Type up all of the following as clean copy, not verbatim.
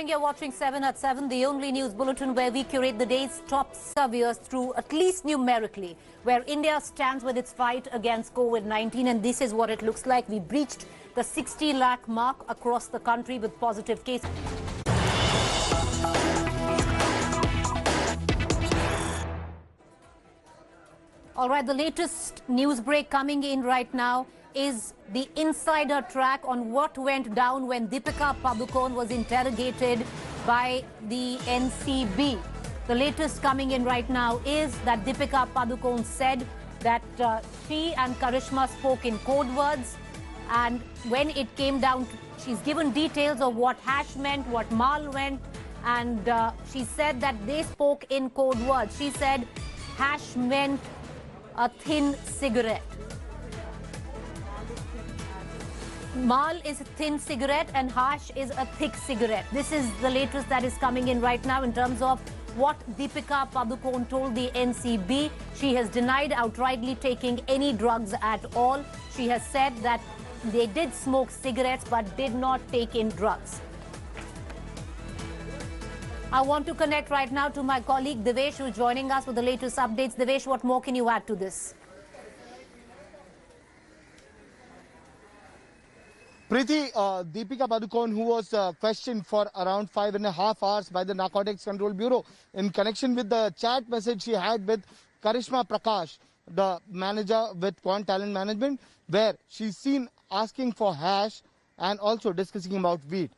morning. You're watching 7 at 7, the only news bulletin where we curate the day's top surveys through, at least numerically, where India stands with its fight against COVID-19. And this is what it looks like. We breached the 60 lakh mark across the country with positive cases. All right, the latest news break coming in right now is the insider track on what went down when Deepika Padukone was interrogated by the NCB. The latest coming in right now is that Deepika Padukone said that she and Karishma spoke in code words, and when it came down to, she's given details of what hash meant, what mal meant, and she said that they spoke in code words. She said hash meant a thin cigarette. Mal is a thin cigarette and hash is a thick cigarette. This is the latest that is coming in right now in terms of what Deepika Padukone told the NCB. She has denied outrightly taking any drugs at all. She has said that they did smoke cigarettes but did not take in drugs. I want to connect right now to my colleague Devesh, who is joining us with the latest updates. Devesh, what more can you add to this? Preeti, Deepika Padukone, who was questioned for around 5.5 hours by the Narcotics Control Bureau in connection with the chat message she had with Karishma Prakash, the manager with Quant Talent Management, where she's seen asking for hash and also discussing about weed.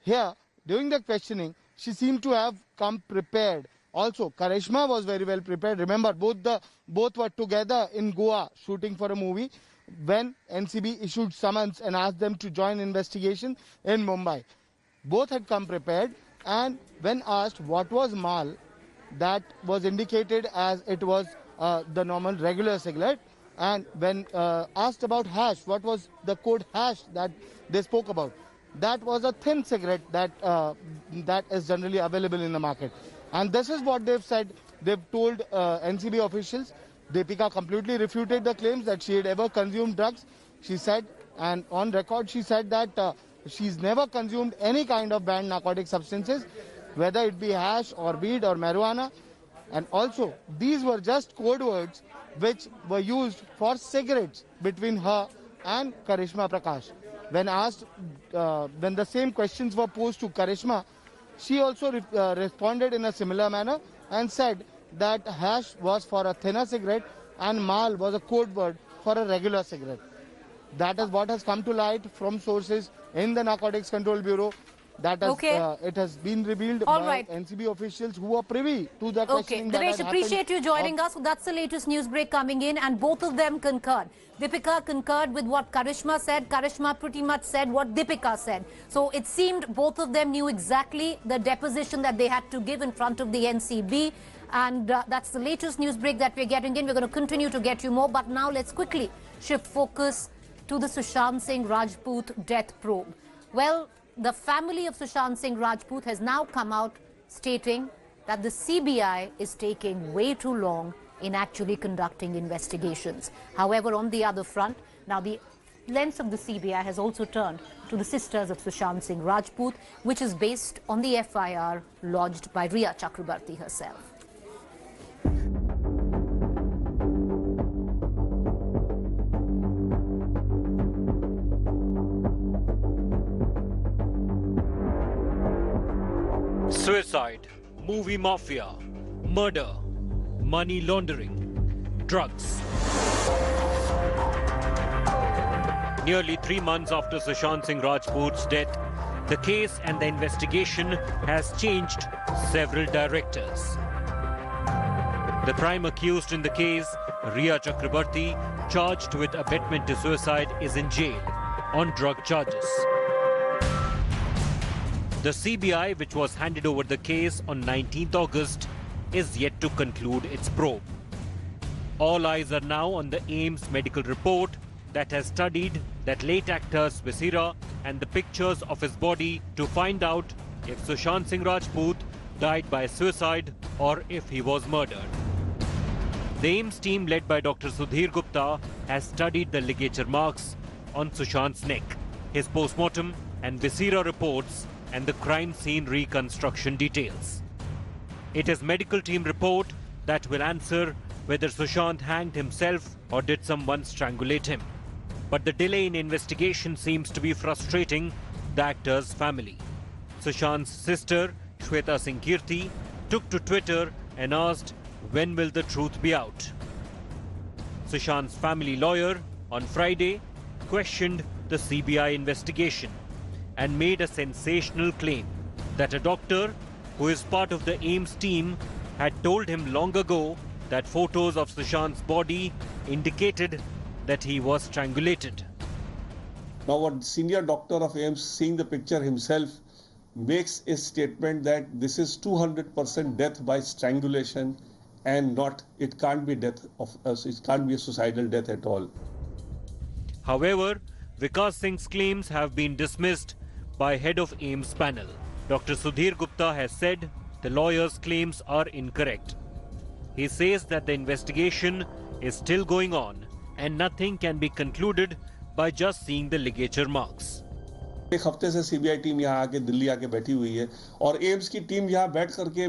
Here, during the questioning, she seemed to have come prepared. Also, Karishma was very well prepared. Remember, both were together in Goa shooting for a movie when NCB issued summons and asked them to join investigation in Mumbai. Both had come prepared, and when asked what was mal, that was indicated as it was the normal regular cigarette. And when asked about hash, what was the code hash that they spoke about, that was a thin cigarette that is generally available in the market. And this is what they've said. They've told NCB officials. Deepika completely refuted the claims that she had ever consumed drugs. She said, and on record she said that she's never consumed any kind of banned narcotic substances, whether it be hash or weed or marijuana. And also, these were just code words which were used for cigarettes between her and Karishma Prakash. When asked, when the same questions were posed to Karishma, she also responded in a similar manner and said that hash was for a thinner cigarette and mal was a code word for a regular cigarette. That is what has come to light from sources in the Narcotics Control Bureau. That has, it has been revealed by NCB officials who are privy to the questioning that Devesh, appreciate you joining us. So that's the latest news break coming in, and both of them concurred. Deepika concurred with what Karishma said. Karishma pretty much said what Deepika said. So it seemed both of them knew exactly the deposition that they had to give in front of the NCB. And that's the latest news break that we're getting in. We're going to continue to get you more. But now let's quickly shift focus to the Sushant Singh Rajput death probe. Well, the family of Sushant Singh Rajput has now come out stating that the CBI is taking way too long in actually conducting investigations. However, on the other front, now the lens of the CBI has also turned to the sisters of Sushant Singh Rajput, which is based on the FIR lodged by Rhea Chakrabarti herself. Suicide, movie mafia, murder, money laundering, drugs. Nearly 3 months after Sushant Singh Rajput's death, the case and the investigation has changed several directors. The prime accused in the case, Rhea Chakrabarti, charged with abetment to suicide, is in jail on drug charges. The CBI, which was handed over the case on 19th August, is yet to conclude its probe. All eyes are now on the AIIMS medical report that has studied that late actor's viscera and the pictures of his body to find out if Sushant Singh Rajput died by suicide or if he was murdered. The AIIMS team led by Dr. Sudhir Gupta has studied the ligature marks on Sushant's neck. His post-mortem and viscera reports and the crime scene reconstruction details. It is medical team report that will answer whether Sushant hanged himself or did someone strangulate him. But the delay in investigation seems to be frustrating the actor's family. Sushant's sister, Shweta Singh Kirti, took to Twitter and asked when will the truth be out. Sushant's family lawyer on Friday questioned the CBI investigation and made a sensational claim that a doctor who is part of the AIIMS team had told him long ago that photos of Sushant's body indicated that he was strangulated. Now, what senior doctor of AIIMS, seeing the picture himself, makes a statement that this is 200% death by strangulation and not, it can't be death of us, it can't be a suicidal death at all. However, Vikas Singh's claims have been dismissed by head of AIIMS panel. Dr. Sudhir Gupta has said the lawyer's claims are incorrect. He says that the investigation is still going on and nothing can be concluded by just seeing the ligature marks. एक हफ्ते से CBI team यहाँ आके दिल्ली आके बैठी हुई है और एम्स की टीम यहाँ बैठ करके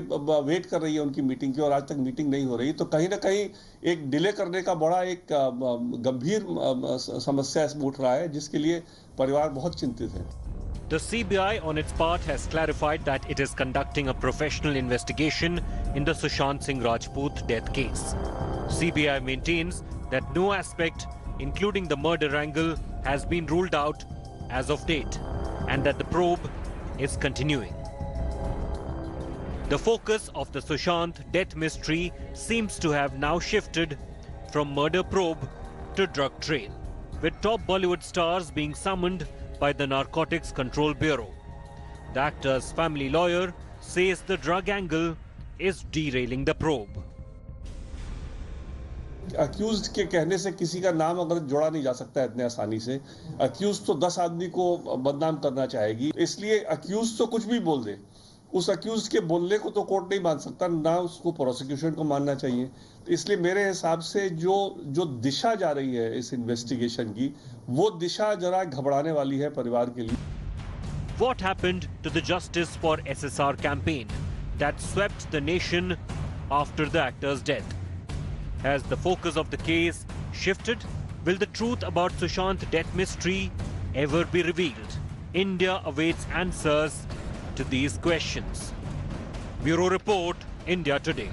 वेट कर रही है उनकी मीटिंग की और आज तक मीटिंग नहीं हो रही, तो कहीं ना कहीं एक डिले करने का बड़ा एक गंभीर समस्या उठ रहा है जिसके लिए परिवार बहुत चिंतित है. The CBI on its part has clarified that it is conducting a professional investigation in the Sushant Singh Rajput death case. CBI maintains that no aspect, including the murder angle, has been ruled out as of date, and that the probe is continuing. The focus of the Sushant death mystery seems to have now shifted from murder probe to drug trail, with top Bollywood stars being summoned by the Narcotics Control Bureau. The actor's family lawyer says the drug angle is derailing the probe. Accused के कहने से किसी का नाम अगर जोड़ा नहीं जा सकता है इतने आसानी से. अक्यूज्ड तो 10 आदमी को बदनाम करना चाहेगी, इसलिए अक्यूज्ड तो कुछ भी बोल दे, उस अक्यूज्ड के बोलने को तो कोर्ट नहीं मान सकता, ना उसको प्रोसिक्यूशन को मानना चाहिए. तो इसलिए मेरे हिसाब से जो दिशा जा रही है इस इन्वेस्टिगेशन की, वो दिशा जरा घबराने वाली है परिवार के लिए. What happened to the Justice for SSR campaign that swept the nation after the actor's death? Has the focus of the case shifted? Will the truth about Sushant death mystery ever be revealed? India awaits answers to these questions. Bureau Report, India Today.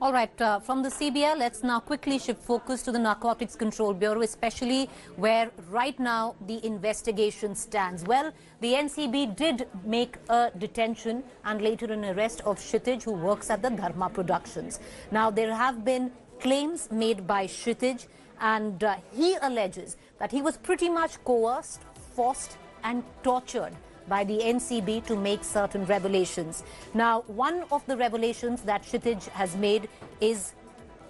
All right, from the CBI, let's now quickly shift focus to the Narcotics Control Bureau, especially where right now the investigation stands. Well, the NCB did make a detention and later an arrest of Kshitij, who works at the Dharma Productions. Now, there have been claims made by Kshitij, and he alleges that he was pretty much coerced, forced and tortured by the NCB to make certain revelations. Now, one of the revelations that Kshitij has made is,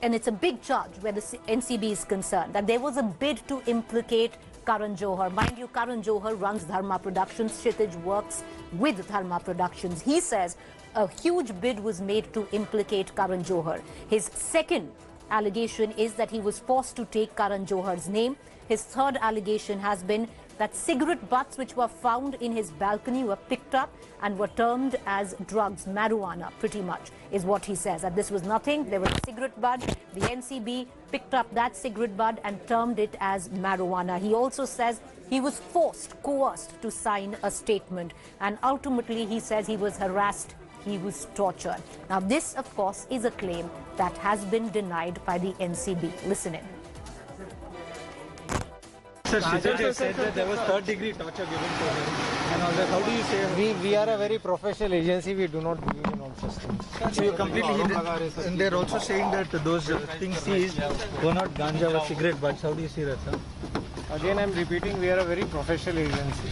and it's a big charge where the NCB is concerned, that there was a bid to implicate Karan Johar. Mind you, Karan Johar runs Dharma Productions. Kshitij works with Dharma Productions. He says a huge bid was made to implicate Karan Johar. His second allegation is that he was forced to take Karan Johar's name. His third allegation has been that cigarette butts which were found in his balcony were picked up and were termed as drugs, marijuana, pretty much, is what he says. That this was nothing, there was a cigarette bud. The NCB picked up that cigarette bud and termed it as marijuana. He also says he was forced, coerced to sign a statement. And ultimately, he says he was harassed, he was tortured. Now, this, of course, is a claim that has been denied by the NCB. Listen in. Sir, Kshitij said that there was third-degree torture given to him and all that. How do you say? We are a very professional agency. We do not believe in all such things. So you completely. And they're also saying that those things seized were not ganja or cigarette butts. How do you see that, sir? Again, I'm repeating, we are a very professional agency.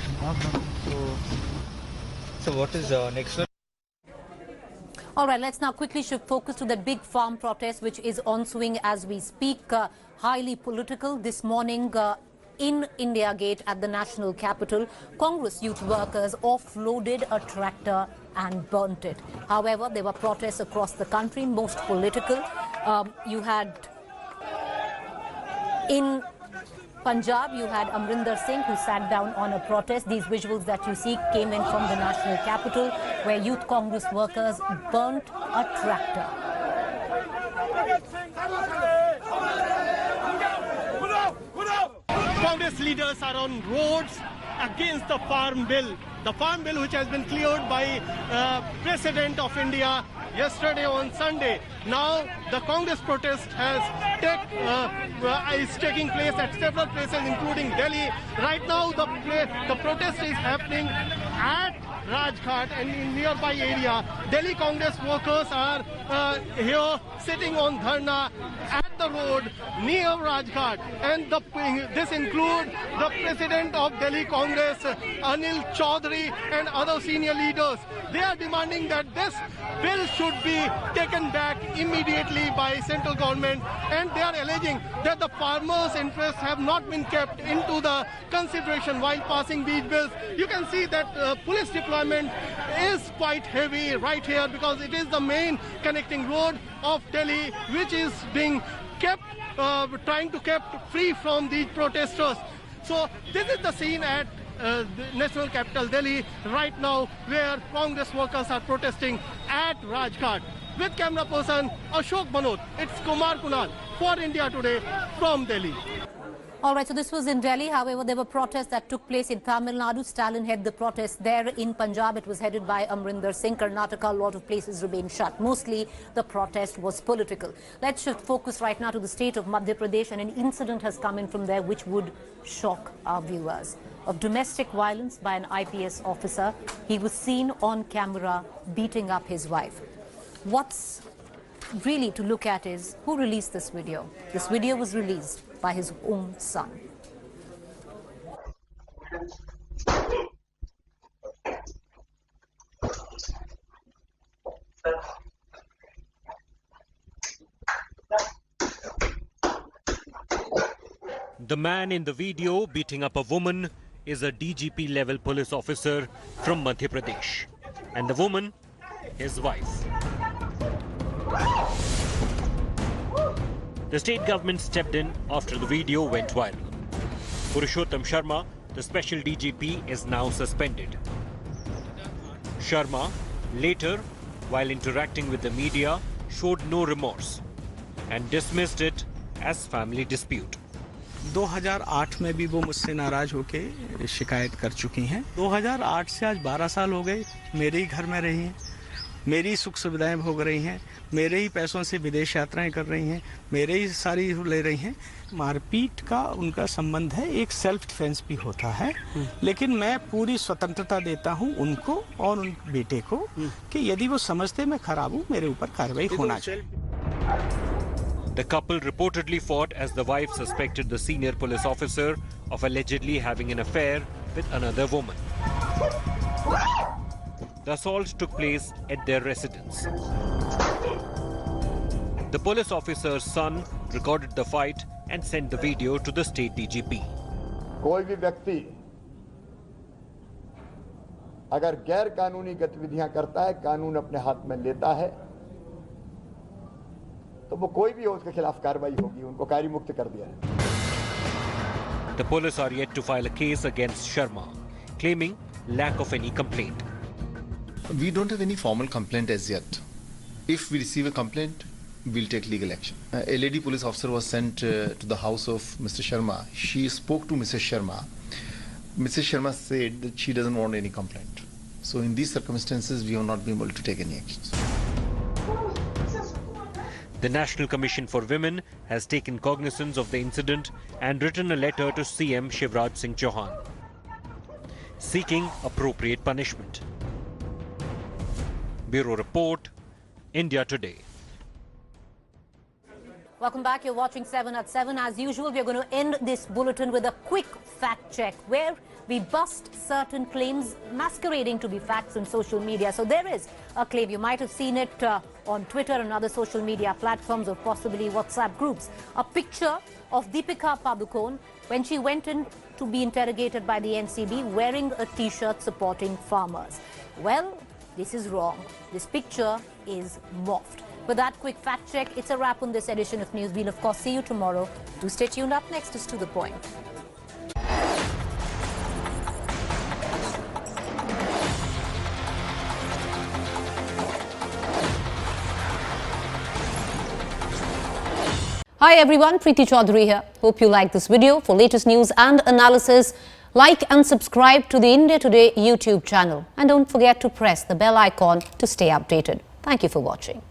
So what is next? All right, let's now quickly shift focus to the big farm protest, which is on swing as we speak. Highly political. This morning, in India Gate at the national capital, Congress youth workers offloaded a tractor and burnt it. However, there were protests across the country, most political. You had in Punjab, you had Amrinder Singh, who sat down on a protest. These visuals that you see came in from the national capital, where Youth Congress workers burnt a tractor. Congress leaders are on roads against the Farm Bill. The Farm Bill which has been cleared by President of India yesterday on Sunday. Now the Congress protest is taking place at several places, including Delhi. Right now the protest is happening at Rajghat and in nearby area. Delhi Congress workers are here sitting on dharna at the road near Rajghat, and this includes the President of Delhi Congress, Anil Chaudhary, and other senior leaders. They are demanding that this bill should be taken back immediately by central government, and they are alleging that the farmers' interests have not been kept into the consideration while passing these bills. You can see that police deployment is quite heavy right here because it is the main connecting road of Delhi, which is being kept, trying to keep free from these protesters. So this is the scene at the national capital Delhi right now, where Congress workers are protesting at Rajghat. With camera person Ashok Manot, it's Kumar Kunal for India Today from Delhi. All right, so this was in Delhi. However, there were protests that took place in Tamil Nadu. Stalin headed the protest there. In Punjab, it was headed by Amrinder Singh. Karnataka, a lot of places remain shut. Mostly, the protest was political. Let's shift focus right now to the state of Madhya Pradesh, and an incident has come in from there which would shock our viewers. Of domestic violence by an IPS officer. He was seen on camera beating up his wife. What's really to look at is who released this video. This video was released by his own son. The man in the video beating up a woman is a DGP level police officer from Madhya Pradesh, and the woman, his wife. The state government stepped in after the video went viral. Purushottam Sharma, the special DGP, is now suspended. Sharma, later, while interacting with the media, showed no remorse and dismissed it as family dispute. 2008 में भी वो मुझसे नाराज होके शिकायत कर चुकी हैं। 2008 से आज 12 साल हो गए, मेरे ही घर में रही हैं, मेरी सुख सुविधाएं भोग रही हैं, मेरे ही पैसों से विदेश यात्राएं कर रही हैं, मेरे ही सारी ले रही हैं। मारपीट का उनका संबंध है, एक सेल्फ डिफेंस भी होता है, लेकिन मैं पूरी स्वतंत्रता देता हूं उनको और उन बेटे को कि यदि वो समझते मैं खराब हूं, मेरे ऊपर कार्रवाई होना चाहिए। The couple reportedly fought as the wife suspected the senior police officer of allegedly having an affair with another woman. The assault took place at their residence. The police officer's son recorded the fight and sent the video to the state DGP. कोई भी व्यक्ति अगर गैर कानूनी गतिविधियां करता है, कानून अपने हाथ में लेता है, तो वो कोई भी हो उसके खिलाफ कार्रवाई होगी, उनको कार्य मुक्त कर दिया है। The police are yet to file a case against Sharma, claiming lack of any complaint. We don't have any formal complaint as yet. If we receive a complaint, we'll take legal action. A lady police officer was sent to the house of Mr. Sharma. She spoke to Mrs. Sharma. Mrs. Sharma said that she doesn't want any complaint. So in these circumstances, we have not been able to take any actions. The National Commission for Women has taken cognizance of the incident and written a letter to CM Shivraj Singh Chauhan, seeking appropriate punishment. Bureau Report, India Today. Welcome back. You're watching 7 at 7. As usual, we're going to end this bulletin with a quick fact check where we bust certain claims masquerading to be facts on social media. So there is a claim. You might have seen it on Twitter and other social media platforms or possibly WhatsApp groups. A picture of Deepika Padukone when she went in to be interrogated by the NCB wearing a T-shirt supporting farmers. Well, this is wrong. This picture is morphed. With that quick fact check, it's a wrap on this edition of News. We'll of course see you tomorrow. Do stay tuned. Up next is To The Point. Hi everyone, Preeti Chaudhary here. Hope you like this video. For latest news and analysis, like and subscribe to the India Today YouTube channel. And don't forget to press the bell icon to stay updated. Thank you for watching.